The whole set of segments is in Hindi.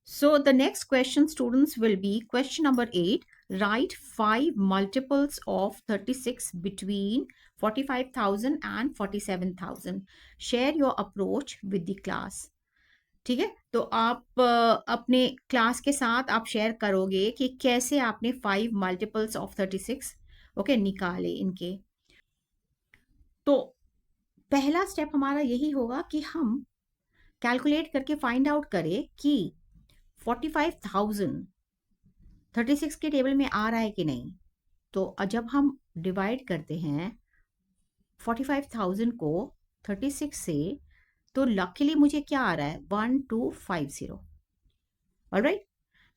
So the next question, students, will be question number 8. Write 5 multiples of 36 between 45,000 and 47,000. Share your approach with the class. ठीक है, तो आप अपने क्लास के साथ आप शेयर करोगे कि कैसे आपने 5 मल्टीपल्स ऑफ 36 ओके निकाले इनके। तो पहला स्टेप हमारा यही होगा कि हम कैलकुलेट करके फाइंड आउट करें कि 45,000 36 के टेबल में आ रहा है कि नहीं। तो जब हम डिवाइड करते हैं 45,000 को 36 से, तो लकीली मुझे क्या आ रहा है 1250। ऑलराइट,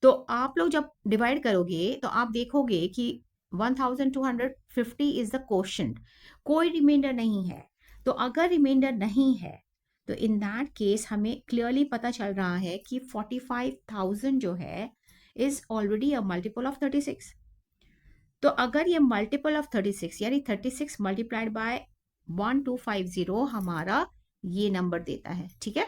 तो आप लोग जब डिवाइड करोगे तो आप देखोगे कि 1250 इज द क्वोशंट, कोई रिमाइंडर नहीं है। तो अगर रिमाइंडर नहीं है तो इन दैट केस हमें क्लियरली पता चल रहा है कि 45,000 जो है is already a multiple of 36। तो अगर ये मल्टीपल ऑफ 36 यानी 36 मल्टीप्लाइड बाय 1250 हमारा ये नंबर देता है। ठीक है,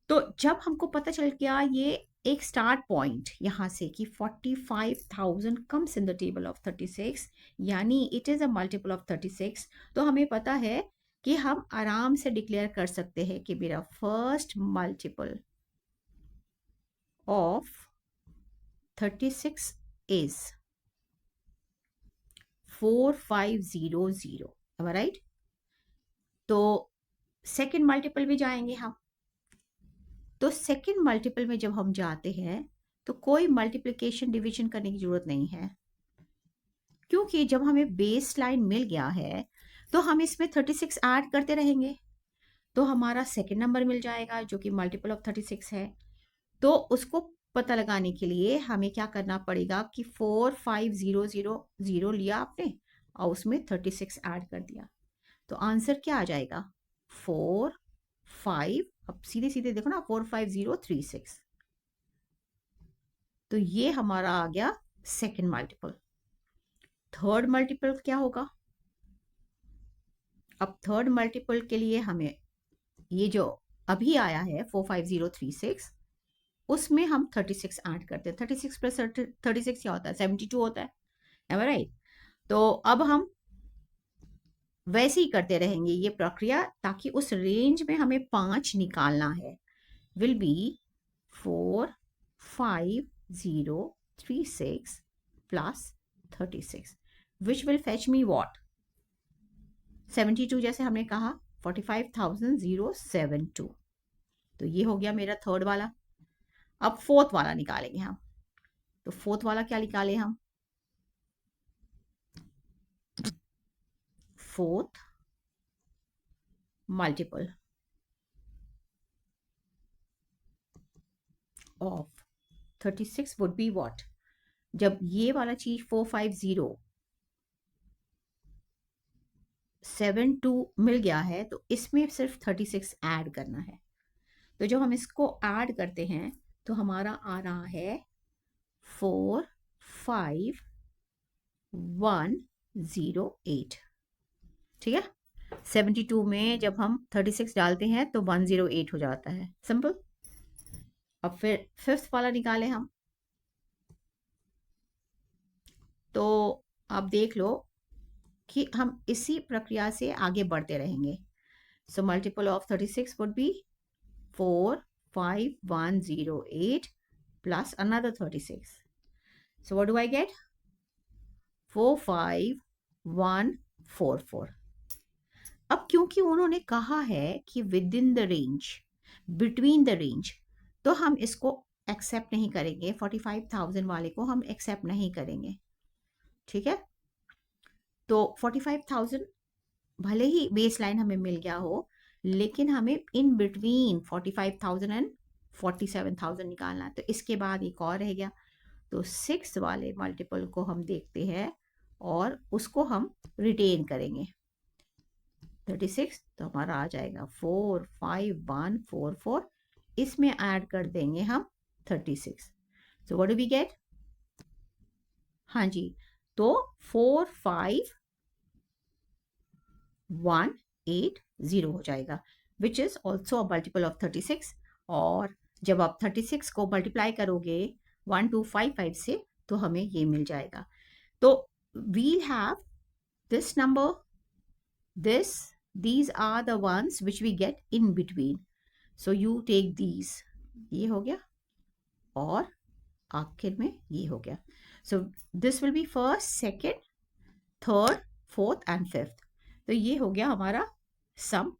तो जब हमको पता चल गया ये एक स्टार्ट पॉइंट यहां से कि 45,000 comes in the table of 36 यानी it is a multiple of 36, तो हमें पता है कि हम आराम से डिक्लेयर कर सकते हैं कि मेरा first multiple of 36 is 4500। Right, तो सेकेंड मल्टीपल भी जाएंगे हम। तो सेकेंड मल्टीपल में जब हम जाते हैं तो कोई मल्टीप्लिकेशन डिवीजन करने की जरूरत नहीं है, क्योंकि जब हमें बेस लाइन मिल गया है तो हम इसमें 36 ऐड करते रहेंगे तो हमारा सेकेंड नंबर मिल जाएगा जो कि मल्टीपल ऑफ 36 है। तो उसको पता लगाने के लिए हमें क्या करना पड़ेगा कि 4500 लिया आपने और उसमें 36 ऐड कर दिया, तो आंसर क्या आ जाएगा 45। अब सीधे सीधे देखो ना 45036, तो ये हमारा आ गया सेकेंड मल्टीपल। थर्ड मल्टीपल क्या होगा, अब थर्ड मल्टीपल के लिए हमें ये जो अभी आया है 45036 उसमें हम 36 ऐड करते हैं। 36 प्लस 36 क्या होता है 72 होता है, एम आई राइट। तो अब हम वैसे ही करते रहेंगे ये प्रक्रिया ताकि उस रेंज में हमें 5 निकालना है। Will be 45036 plus 36 which will fetch me what 72, जैसे हमने कहा 45,072। तो ये हो गया मेरा थर्ड वाला। अब फोर्थ वाला निकालेंगे हम। तो फोर्थ वाला क्या निकाले हम, fourth multiple of 36 would be what, जब ये वाला चीज 45072 मिल गया है तो इसमें सिर्फ 36 ऐड करना है। तो जब हम इसको ऐड करते हैं तो हमारा आ रहा है 45108। ठीक है, 72 में जब हम 36 डालते हैं तो 108 हो जाता है, सिंपल। अब फिर फिफ्थ वाला निकाले हम। तो आप देख लो कि हम इसी प्रक्रिया से आगे बढ़ते रहेंगे। So multiple of 36 would be 45108 plus another 36. So what do I get? 45144. अब क्योंकि उन्होंने कहा है कि with in the range, between the range, तो हम इसको एक्सेप्ट नहीं करेंगे। 45,000 वाले को हम एक्सेप्ट नहीं करेंगे। ठीक है, तो 45,000 भले ही बेस लाइन हमें मिल गया हो लेकिन हमें इन बिटवीन 45,000 एंड 47,000 निकालना है। तो इसके बाद एक और रह गया, तो 6 वाले मल्टीपल को हम देखते हैं और उसको हम रिटेन करेंगे 36। तो हमारा आ जाएगा 45144, इसमें ऐड कर देंगे हम 36। So what do we get, हाँ जी, तो 45180 हो जाएगा which is also a multiple of 36। और जब आप 36 को मल्टीप्लाई करोगे 1255 से तो हमें ये मिल जाएगा. तो we have this number, these are the ones which we get in between. So you take these. ये हो गया और आखिर में ये हो गया. So this will be first, second, third, fourth and fifth. तो ये हो गया हमारा सम